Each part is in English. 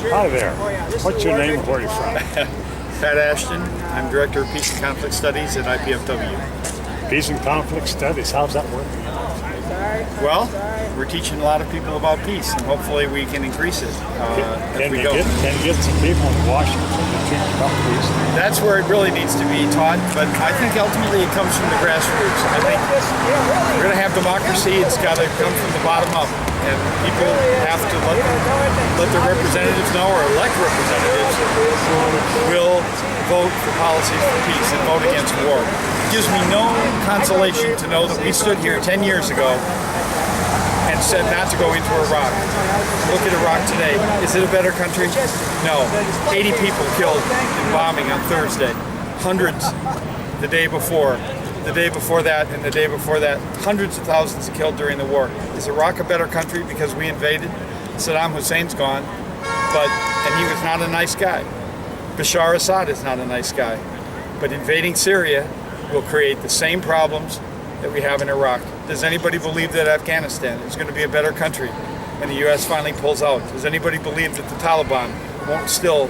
Hi there. What's your name and where are you from? Pat Ashton. I'm Director of Peace and Conflict Studies at IPFW. Peace and Conflict Studies. How's that working? Well, we're teaching a lot of people about peace, and hopefully we can increase it as we go. Can you get some people in Washington to teach about peace? That's where it really needs to be taught, but I think ultimately it comes from the grassroots. I think we're going to have democracy. It's got to come from the bottom up, and people have to let their representatives know, or elect representatives who will vote for policies for peace and vote against war. It gives me no consolation to know that we stood here 10 years ago and said not to go into Iraq. Look at Iraq today. Is it a better country? No. 80 people killed in bombing on Thursday. Hundreds the day before. The day before that and the day before that. Hundreds of thousands killed during the war. Is Iraq a better country because we invaded? Saddam Hussein's gone, and he was not a nice guy. Bashar Assad is not a nice guy. But invading Syria will create the same problems that we have in Iraq. Does anybody believe that Afghanistan is going to be a better country when the U.S. finally pulls out? Does anybody believe that the Taliban won't still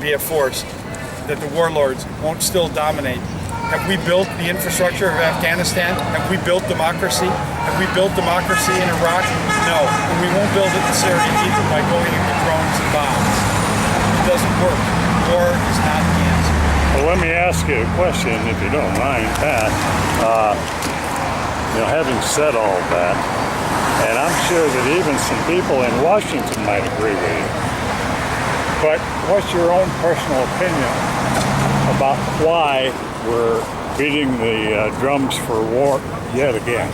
be a force, that the warlords won't still dominate? Have we built the infrastructure of Afghanistan? Have we built democracy? Have we built democracy in Iraq? No. And we won't build it in Syria either by going in with drones and bombs. It doesn't work. War is not the answer. Well, let me ask you a question, if you don't mind, Pat. Having said all that, and I'm sure that even some people in Washington might agree with you, but what's your own personal opinion about why we're beating the drums for war yet again?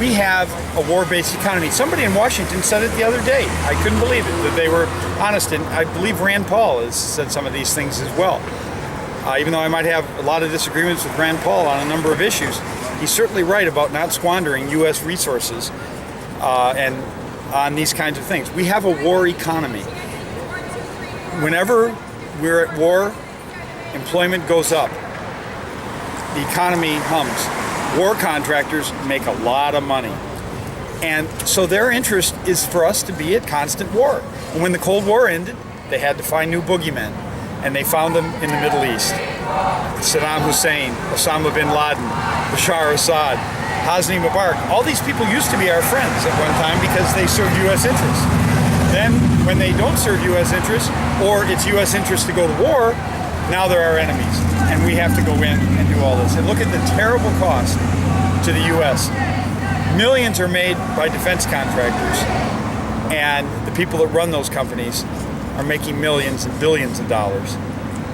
We have a war-based economy. Somebody in Washington said it the other day. I couldn't believe it, that they were honest, and I believe Rand Paul has said some of these things as well. Even though I might have a lot of disagreements with Rand Paul on a number of issues, he's certainly right about not squandering U.S. resources and on these kinds of things. We have a war economy. Whenever we're at war, employment goes up. The economy hums. War contractors make a lot of money. And so their interest is for us to be at constant war. And when the Cold War ended, they had to find new boogeymen. And they found them in the Middle East. Saddam Hussein, Osama bin Laden, Bashar Assad, Hosni Mubarak. All these people used to be our friends at one time because they served U.S. interests. Then, when they don't serve U.S. interests, or it's U.S. interests to go to war, now they're our enemies. And we have to go in and do all this. And look at the terrible cost to the U.S. Millions are made by defense contractors. And the people that run those companies are making millions and billions of dollars.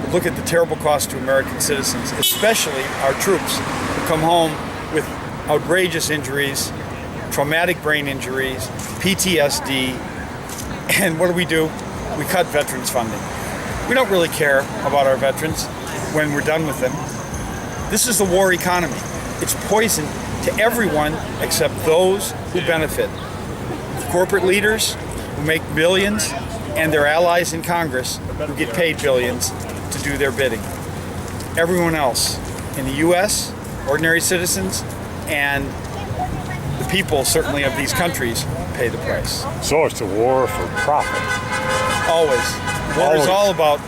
But look at the terrible cost to American citizens, especially our troops who come home with outrageous injuries, traumatic brain injuries, PTSD, and what do? We cut veterans funding. We don't really care about our veterans when we're done with them. This is the war economy. It's poison to everyone except those who benefit. Corporate leaders who make billions, and their allies in Congress who get paid billions to do their bidding. Everyone else in the U.S., ordinary citizens, and the people, certainly, of these countries pay the price. So it's a war for profit. Always. War is all about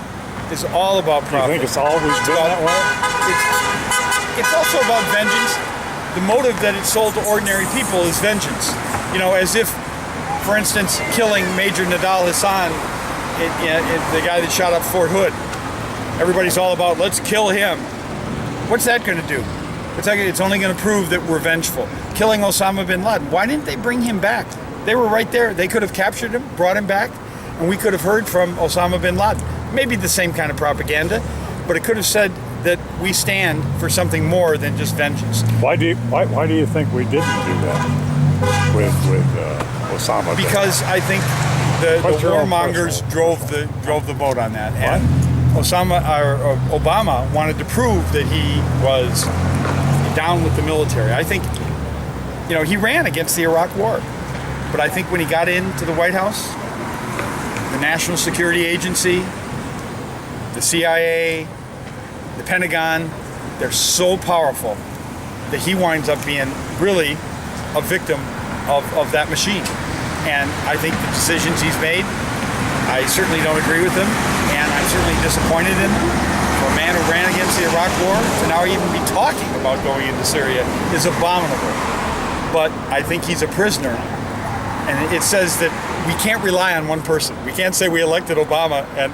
profit. You think it's always been that way? It's also about vengeance. The motive that it's sold to ordinary people is vengeance. As if, for instance, killing Major Nidal Hassan, the guy that shot up Fort Hood. Everybody's all about, let's kill him. What's that going to do? It's only going to prove that we're vengeful. Killing Osama bin Laden, why didn't they bring him back? They were right there. They could have captured him, brought him back, and we could have heard from Osama bin Laden. Maybe the same kind of propaganda, but it could have said that we stand for something more than just vengeance. Why do you think we didn't do that with Osama? Because I think the warmongers drove the boat on that, and Obama wanted to prove that he was down with the military. I think, he ran against the Iraq War, but I think when he got into the White House, the National Security Agency, the CIA, the Pentagon, they're so powerful that he winds up being really a victim of that machine. And I think the decisions he's made I certainly don't agree with him, and I'm certainly disappointed in him. For a man who ran against the Iraq War to now even be talking about going into Syria is abominable. But I think he's a prisoner, and it says that we can't rely on one person. We can't say we elected Obama and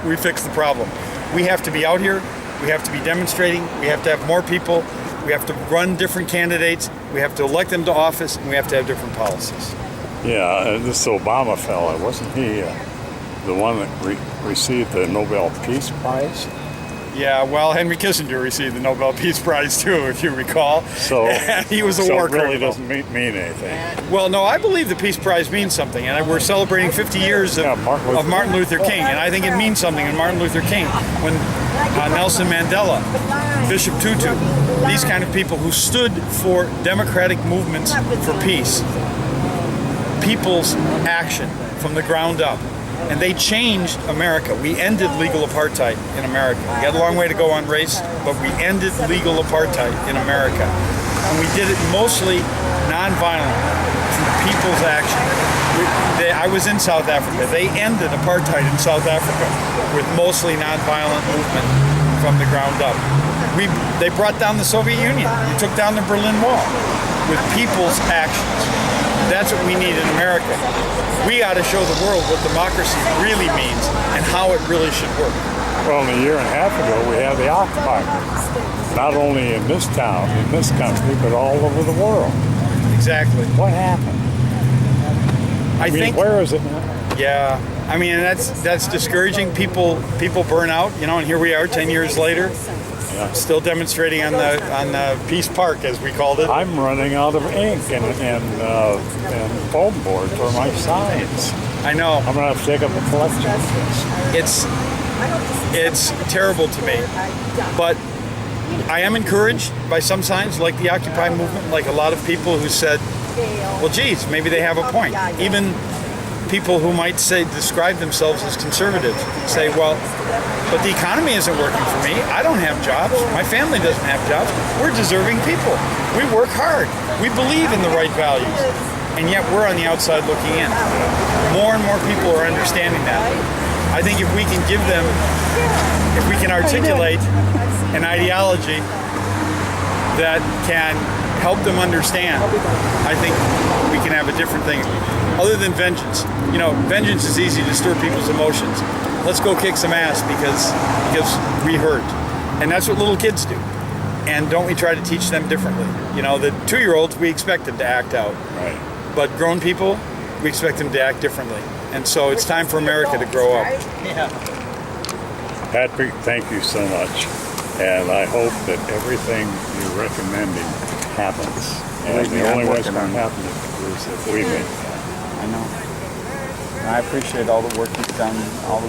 we fixed the problem. We have to be out here, we have to be demonstrating, we have to have more people, we have to run different candidates, we have to elect them to office, and we have to have different policies. Yeah, this Obama fella, wasn't he the one that received the Nobel Peace Prize? Yeah, well, Henry Kissinger received the Nobel Peace Prize too, if you recall. So he was a war it really criminal. doesn't mean anything. Well, no, I believe the Peace Prize means something, and we're celebrating 50 years of Martin Luther King, and I think it means something in Martin Luther King when Nelson Mandela, Bishop Tutu, these kind of people who stood for democratic movements for peace, people's action from the ground up. And they changed America. We ended legal apartheid in America. We got a long way to go on race, but we ended legal apartheid in America. And we did it mostly nonviolent, through people's action. I was in South Africa. They ended apartheid in South Africa with mostly nonviolent movement from the ground up. They brought down the Soviet Union. They took down the Berlin Wall with people's actions. That's what we need in America. We ought to show the world what democracy really means and how it really should work. Well, a year and a half ago, we had the Occupy movement. Not only in this town, in this country, but all over the world. Exactly. What happened? I think, where is it now? Yeah, I mean, that's discouraging. People burn out, and here we are 10 years later. Yeah. Still demonstrating on the Peace Park, as we called it. I'm running out of ink and foam board for my signs. I know. I'm gonna have to take up a collection. It's terrible to me, but I am encouraged by some signs, like the Occupy movement, like a lot of people who said, "Well, geez, maybe they have a point." Even people who might describe themselves as conservatives say, "Well, but the economy isn't working for me. I don't have jobs. My family doesn't have jobs. We're deserving people. We work hard. We believe in the right values. And yet we're on the outside looking in." More and more people are understanding that. I think if we can articulate an ideology that can help them understand, I think we can have a different thing. Other than vengeance. Vengeance is easy to stir people's emotions. Let's go kick some ass because we hurt. And that's what little kids do. And don't we try to teach them differently? The 2-year-olds, we expect them to act out. Right. But grown people, we expect them to act differently. And so it's time for America to grow up. Patrick, thank you so much. And I hope that everything you're recommending happens. And the only way it's going to happen is if we make it. I know. I appreciate all the work you've done, all the